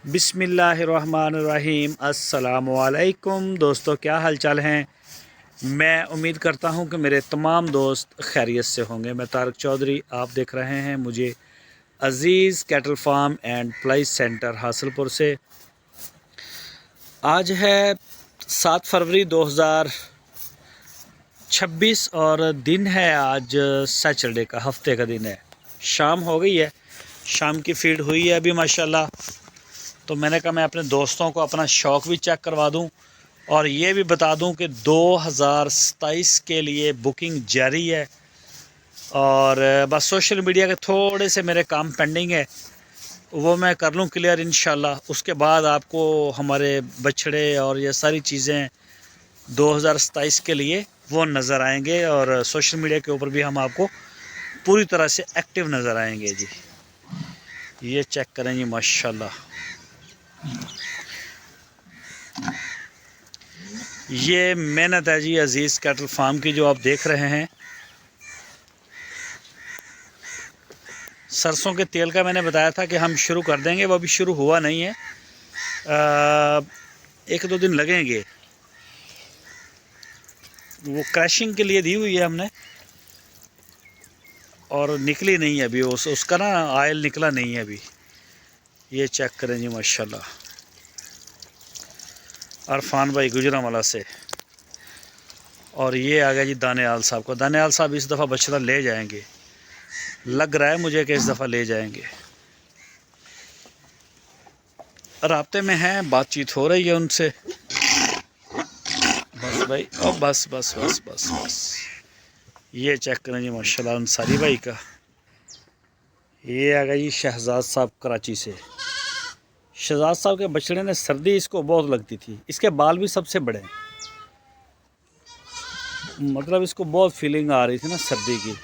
बिस्मिल्लाहिर्रहमानिर्रहीम। अस्सलामुअलैकुम दोस्तों, क्या हाल चाल हैं। मैं उम्मीद करता हूं कि मेरे तमाम दोस्त खैरियत से होंगे। मैं तारक चौधरी, आप देख रहे हैं मुझे Aziz cattle farm and plies centre Hasilpur से। आज है 7 फरवरी 2026 और दिन है आज सैटरडे का, हफ्ते का दिन है। शाम हो गई है, शाम की फीड हुई है अभी माशाल्लाह। तो मैंने कहा मैं अपने दोस्तों को अपना शौक़ भी चेक करवा दूं और ये भी बता दूं कि 2027 के लिए बुकिंग जारी है। और बस सोशल मीडिया के थोड़े से मेरे काम पेंडिंग है, वो मैं कर लूं क्लियर इंशाल्लाह। उसके बाद आपको हमारे बछड़े और ये सारी चीज़ें 2027 के लिए वो नज़र आएंगे और सोशल मीडिया के ऊपर भी हम आपको पूरी तरह से एक्टिव नज़र आएंगे जी। ये चेक करें जी माशाल्लाह। ये मेहनत है जी अज़ीज़ कैटल फार्म की, जो आप देख रहे हैं। सरसों के तेल का मैंने बताया था कि हम शुरू कर देंगे, वो अभी शुरू हुआ नहीं है। 1-2 दिन लगेंगे। वो क्रैशिंग के लिए दी हुई है हमने और निकली नहीं है अभी, उसका ना ऑयल निकला नहीं है अभी। ये चेक करें जी माशाल्लाह। अरफान भाई गुजरांवाला से। और ये आ गया जी दानियाल साहब को। दानियाल साहब इस दफ़ा बछड़ा ले जाएंगे, लग रहा है मुझे कि इस दफ़ा ले जाएंगे। राब्ते में हैं, बातचीत हो रही है उनसे। बस भाई, ओ बस बस बस बस बस। ये चेक करें जी माशाल्लाह अंसारी भाई का। ये आ गया जी शहजाद साहब कराची से। शहजाद साहब के बछड़े ने सर्दी इसको बहुत लगती थी, इसके बाल भी सबसे बड़े हैं, मतलब इसको बहुत फीलिंग आ रही थी ना सर्दी की।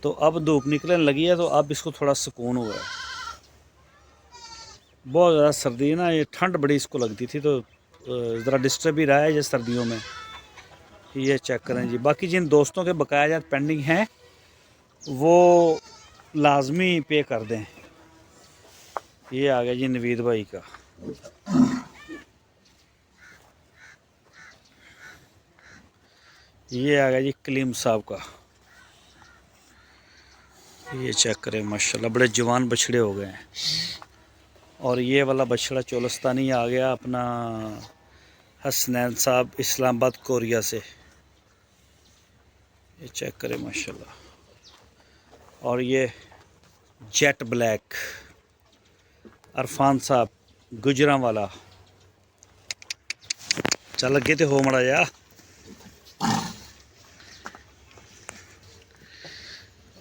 तो अब धूप निकलने लगी है तो अब इसको थोड़ा सुकून हुआ है। बहुत ज़्यादा सर्दी है ना, ये ठंड बड़ी इसको लगती थी, तो ज़रा डिस्टर्ब ही रहा है ये सर्दियों में। ये चेक करें जी। बाकी जिन दोस्तों के बकाया पेंडिंग हैं वो लाजमी पे कर दें। ये आ गया जी नवीद भाई का। ये आ गया जी कलीम साहब का। ये चेक करें माशाल्लाह, बड़े जवान बछड़े हो गए हैं। और ये वाला बछड़ा चोलस्तानी आ गया अपना हसनैन साहब इस्लामाबाद कोरिया से। ये चेक करें माशाल्लाह। और ये जेट ब्लैक अरफान साहब गुजरांवाला। चल लगे तो हो मड़ा जा।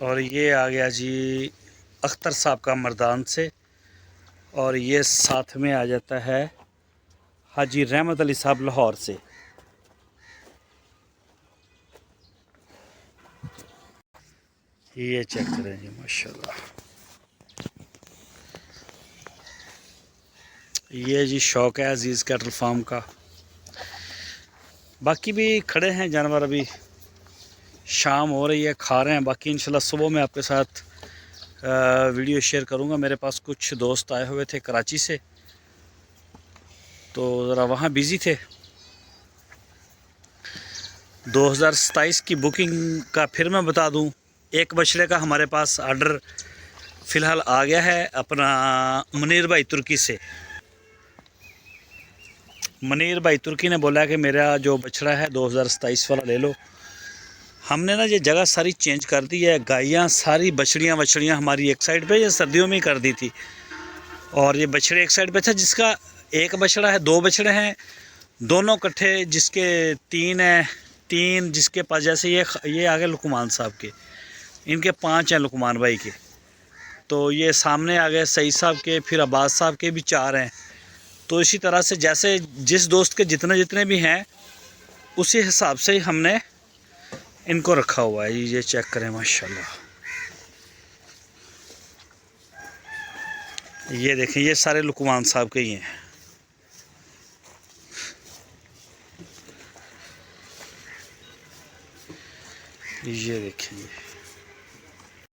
और ये आ गया जी अख्तर साहब का मर्दान से। और ये साथ में आ जाता है हाजी रहमत अली साहब लाहौर से। ये चेक करें जी माशाल्लाह। ये जी शौक़ है अज़ीज़ कैटल फार्म का। बाकी भी खड़े हैं जानवर, अभी शाम हो रही है, खा रहे हैं। बाकी इंशाल्लाह सुबह मैं आपके साथ वीडियो शेयर करूंगा। मेरे पास कुछ दोस्त आए हुए थे कराची से, तो ज़रा वहाँ बिज़ी थे। 2027 की बुकिंग का फिर मैं बता दूं, एक बछड़े का हमारे पास आर्डर फ़िलहाल आ गया है अपना मुनीर भाई तुर्की से। मुनीर भाई तुर्की ने बोला कि मेरा जो बछड़ा है 2027 वाला ले लो। हमने ना ये जगह सारी चेंज कर दी है। गायें सारी बछड़ियाँ हमारी एक साइड पे, ये सर्दियों में ही कर दी थी, और ये बछड़े एक साइड पे था। जिसका एक बछड़ा है, 2 बछड़े हैं, दोनों इकट्ठे, जिसके 3 हैं, 3 जिसके पास, जैसे ये आगे लुकमान साहब के, इनके 5 हैं लुकमान भाई के। तो ये सामने आ गए सईद साहब के, फिर अब्बास साहब के भी 4 हैं। तो इसी तरह से जैसे जिस दोस्त के जितने भी हैं उसी हिसाब से ही हमने इनको रखा हुआ है। ये चेक करें माशाल्लाह। ये देखें, ये सारे लुकमान साहब के ही हैं। ये देखें।